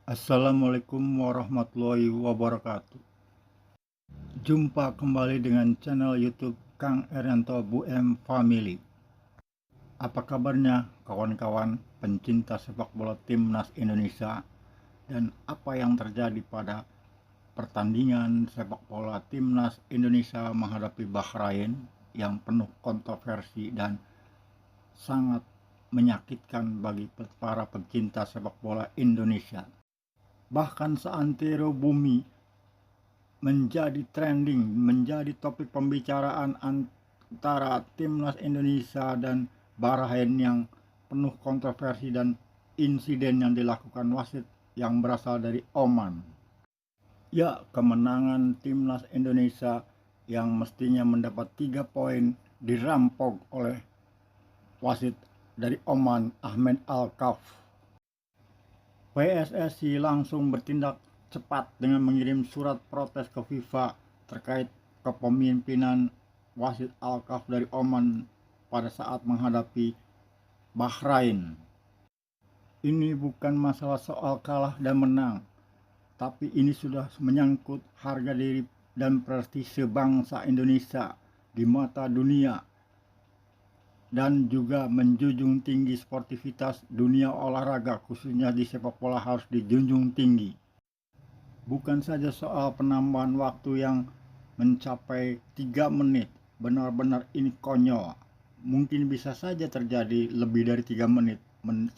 Assalamualaikum warahmatullahi wabarakatuh. Jumpa kembali dengan channel YouTube Kang Erianto Bu M Family. Apa kabarnya kawan-kawan pencinta sepak bola timnas Indonesia, dan apa yang terjadi pada pertandingan sepak bola timnas Indonesia menghadapi Bahrain yang penuh kontroversi dan sangat menyakitkan bagi para pencinta sepak bola Indonesia. Bahkan seantero bumi menjadi trending, menjadi topik pembicaraan antara timnas Indonesia dan Bahrain yang penuh kontroversi dan insiden yang dilakukan wasit yang berasal dari Oman. Ya, kemenangan timnas Indonesia yang mestinya mendapat 3 poin dirampok oleh wasit dari Oman, Ahmed Al-Kaf. PSSI langsung bertindak cepat dengan mengirim surat protes ke FIFA terkait kepemimpinan wasit Al-Kaf dari Oman pada saat menghadapi Bahrain. Ini bukan masalah soal kalah dan menang, tapi ini sudah menyangkut harga diri dan prestise bangsa Indonesia di mata dunia, dan juga menjunjung tinggi sportivitas dunia olahraga, khususnya di sepak bola harus dijunjung tinggi. Bukan saja soal penambahan waktu yang mencapai 3 menit, benar-benar ini konyol. Mungkin bisa saja terjadi lebih dari 3 menit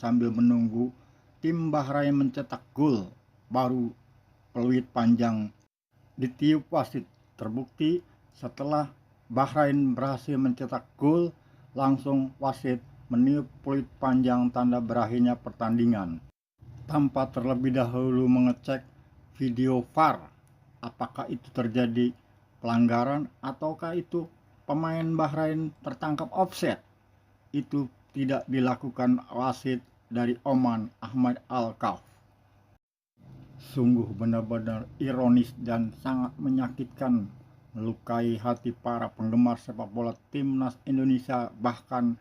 sambil menunggu tim Bahrain mencetak gol, baru peluit panjang ditiup wasit. Terbukti setelah Bahrain berhasil mencetak gol, langsung wasit meniup peluit panjang tanda berakhirnya pertandingan tanpa terlebih dahulu mengecek video VAR, apakah itu terjadi pelanggaran ataukah itu pemain Bahrain tertangkap offset. Itu tidak dilakukan wasit dari Oman, Ahmad Al-Kaf. Sungguh benar-benar ironis dan sangat menyakitkan, melukai hati para penggemar sepak bola timnas Indonesia, bahkan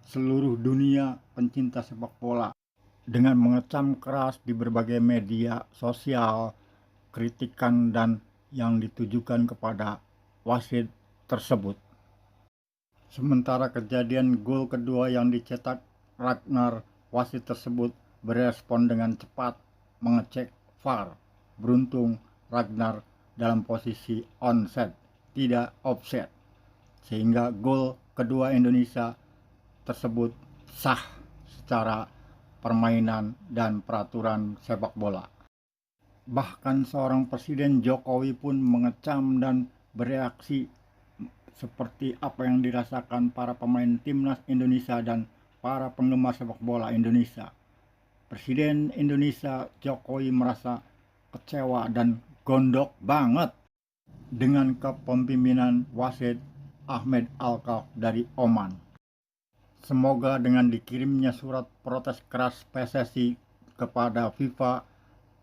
seluruh dunia pencinta sepak bola, dengan mengecam keras di berbagai media sosial kritikan dan yang ditujukan kepada wasit tersebut. Sementara kejadian gol kedua yang dicetak Ragnar, wasit tersebut berespon dengan cepat mengecek VAR. Beruntung Ragnar dalam posisi onside, tidak offset, sehingga gol kedua Indonesia tersebut sah secara permainan dan peraturan sepak bola. Bahkan seorang Presiden Jokowi pun mengecam dan bereaksi seperti apa yang dirasakan para pemain timnas Indonesia dan para penggemar sepak bola Indonesia. Presiden Indonesia Jokowi merasa kecewa dan gondok banget dengan kepemimpinan wasit Ahmed Al-Kaf dari Oman. Semoga dengan dikirimnya surat protes keras PSSI kepada FIFA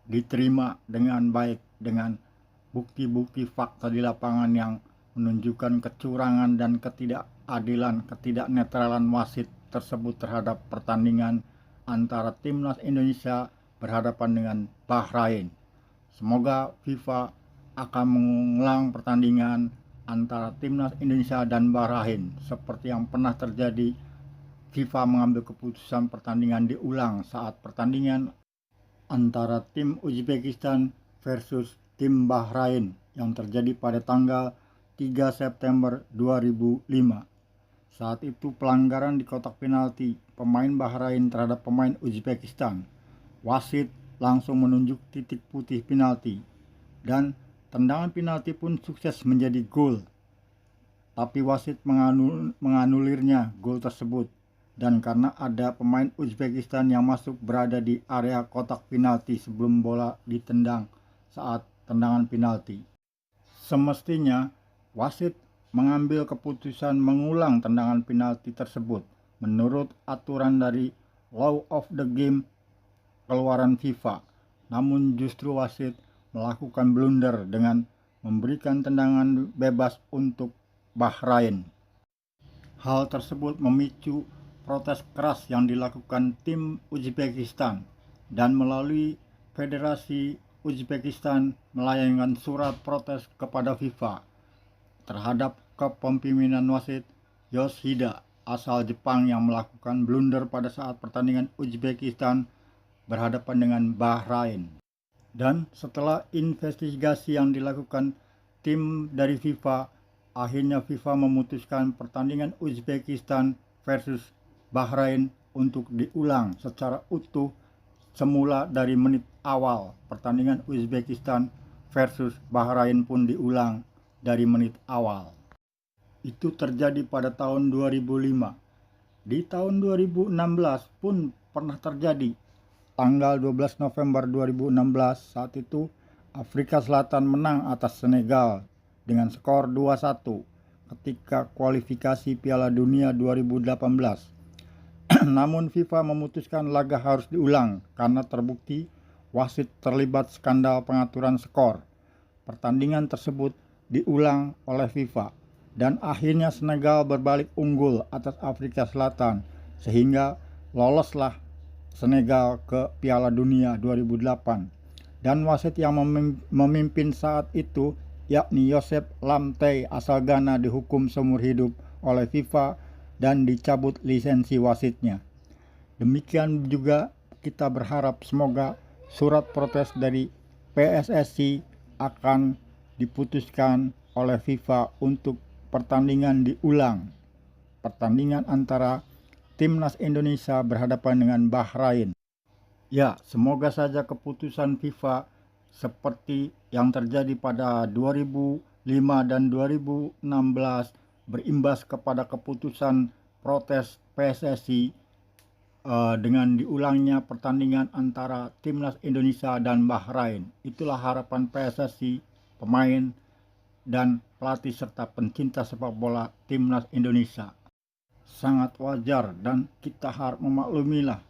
diterima dengan baik, dengan bukti-bukti fakta di lapangan yang menunjukkan kecurangan dan ketidakadilan, ketidaknetralan wasit tersebut terhadap pertandingan antara timnas Indonesia berhadapan dengan Bahrain. Semoga FIFA akan mengulang pertandingan antara timnas Indonesia dan Bahrain seperti yang pernah terjadi. FIFA mengambil keputusan pertandingan diulang saat pertandingan antara tim Uzbekistan versus tim Bahrain yang terjadi pada tanggal 3 September 2005. Saat itu pelanggaran di kotak penalti pemain Bahrain terhadap pemain Uzbekistan. Wasit langsung menunjuk titik putih penalti dan tendangan penalti pun sukses menjadi gol. Tapi wasit menganulirnya gol tersebut, dan karena ada pemain Uzbekistan yang masuk berada di area kotak penalti sebelum bola ditendang saat tendangan penalti. Semestinya wasit mengambil keputusan mengulang tendangan penalti tersebut menurut aturan dari Law of the Game keluaran FIFA. Namun justru wasit melakukan blunder dengan memberikan tendangan bebas untuk Bahrain. Hal tersebut memicu protes keras yang dilakukan tim Uzbekistan, dan melalui Federasi Uzbekistan melayangkan surat protes kepada FIFA terhadap kepemimpinan wasit Yoshida asal Jepang yang melakukan blunder pada saat pertandingan Uzbekistan berhadapan dengan Bahrain. Dan setelah investigasi yang dilakukan tim dari FIFA, akhirnya FIFA memutuskan pertandingan Uzbekistan versus Bahrain untuk diulang secara utuh semula dari menit awal. Pertandingan Uzbekistan versus Bahrain pun diulang dari menit awal. Itu terjadi pada tahun 2005. Di tahun 2016 pun pernah terjadi. Tanggal 12 November 2016, saat itu Afrika Selatan menang atas Senegal dengan skor 2-1 ketika kualifikasi Piala Dunia 2018. Namun FIFA memutuskan laga harus diulang karena terbukti wasit terlibat skandal pengaturan skor. Pertandingan tersebut diulang oleh FIFA dan akhirnya Senegal berbalik unggul atas Afrika Selatan sehingga loloslah Senegal ke Piala Dunia 2008. Dan wasit yang memimpin saat itu yakni Joseph Lamtey asal Ghana dihukum seumur hidup oleh FIFA dan dicabut lisensi wasitnya. Demikian juga kita berharap semoga surat protes dari PSSI akan diputuskan oleh FIFA untuk pertandingan diulang. Pertandingan antara Timnas Indonesia berhadapan dengan Bahrain. Ya, semoga saja keputusan FIFA seperti yang terjadi pada 2005 dan 2016 berimbas kepada keputusan protes PSSI dengan diulangnya pertandingan antara Timnas Indonesia dan Bahrain. Itulah harapan PSSI, pemain, dan pelatih serta pencinta sepak bola Timnas Indonesia. Sangat wajar dan kita harus memaklumilah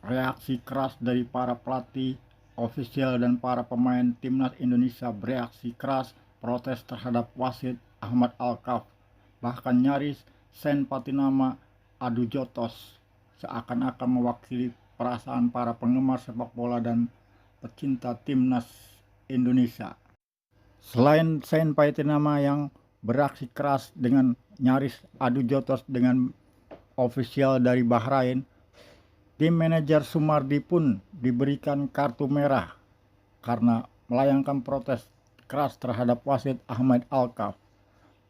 reaksi keras dari para pelatih, ofisial, dan para pemain Timnas Indonesia bereaksi keras protes terhadap wasit Ahmad Alkaf. Bahkan nyaris Sen Patinama adu jotos seakan-akan mewakili perasaan para penggemar sepak bola dan pecinta Timnas Indonesia. Selain Sen Patinama yang beraksi keras dengan nyaris adu jotos dengan ofisial dari Bahrain, tim manajer Sumardi pun diberikan kartu merah karena melayangkan protes keras terhadap wasit Ahmad Alkaf.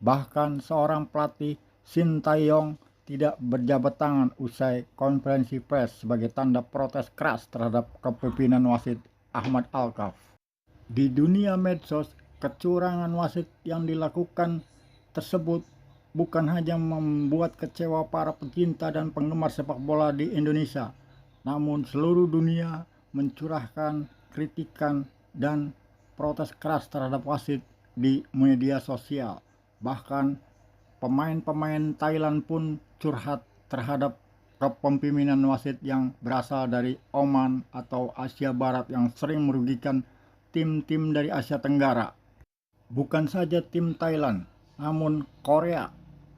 Bahkan seorang pelatih Shin Tae-yong tidak berjabat tangan usai konferensi pers sebagai tanda protes keras terhadap kepemimpinan wasit Ahmad Alkaf. Di dunia medsos, kecurangan wasit yang dilakukan tersebut bukan hanya membuat kecewa para pecinta dan penggemar sepak bola di Indonesia, namun seluruh dunia mencurahkan kritikan dan protes keras terhadap wasit di media sosial. Bahkan pemain-pemain Thailand pun curhat terhadap kepemimpinan wasit yang berasal dari Oman atau Asia Barat yang sering merugikan tim-tim dari Asia Tenggara. Bukan saja tim Thailand, namun Korea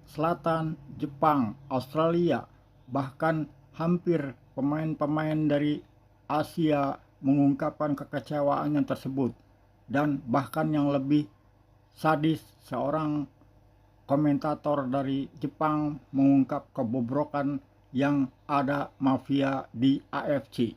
Selatan, Jepang, Australia, bahkan hampir pemain-pemain dari Asia mengungkapkan kekecewaannya tersebut. Dan bahkan yang lebih sadis, seorang komentator dari Jepang mengungkap kebobrokan yang ada mafia di AFC.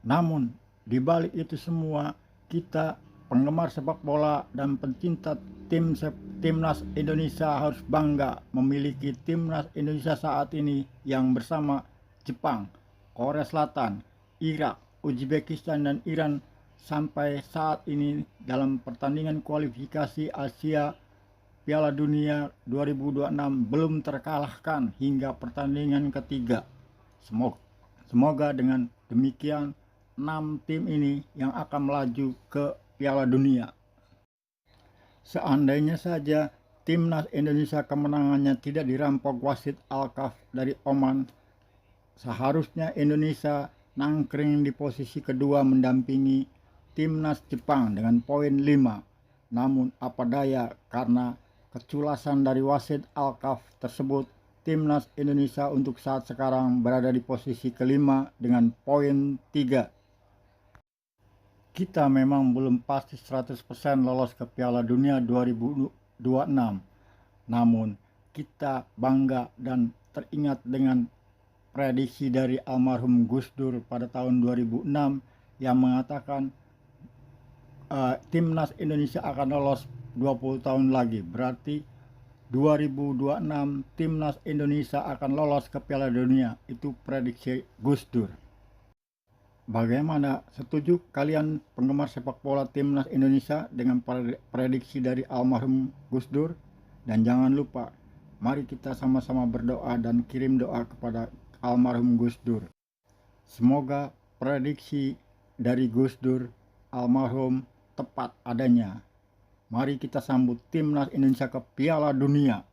Namun di balik itu semua, kita penggemar sepak bola dan pencinta Timnas Indonesia harus bangga memiliki Timnas Indonesia saat ini yang bersama Jepang, Korea Selatan, Irak, Uzbekistan, dan Iran sampai saat ini dalam pertandingan kualifikasi Asia Piala Dunia 2026 belum terkalahkan hingga pertandingan ketiga. Semoga dengan demikian 6 tim ini yang akan melaju ke Piala Dunia. Seandainya saja Timnas Indonesia kemenangannya tidak dirampok wasit Alkaf dari Oman, seharusnya Indonesia nangkring di posisi kedua mendampingi Timnas Jepang dengan poin 5. Namun apa daya, karena keculasan dari wasit Alkaf tersebut, Timnas Indonesia untuk saat sekarang berada di posisi kelima dengan poin 3. Kita memang belum pasti 100% lolos ke Piala Dunia 2026. Namun, kita bangga dan teringat dengan prediksi dari almarhum Gus Dur pada tahun 2006 yang mengatakan timnas Indonesia akan lolos 20 tahun lagi. Berarti 2026 timnas Indonesia akan lolos ke Piala Dunia. Itu prediksi Gus Dur. Bagaimana, setuju kalian penggemar sepak bola timnas Indonesia dengan prediksi dari almarhum Gus Dur? Dan jangan lupa, mari kita sama-sama berdoa dan kirim doa kepada almarhum Gus Dur. Semoga prediksi dari Gus Dur almarhum tepat adanya. Mari kita sambut timnas Indonesia ke Piala Dunia.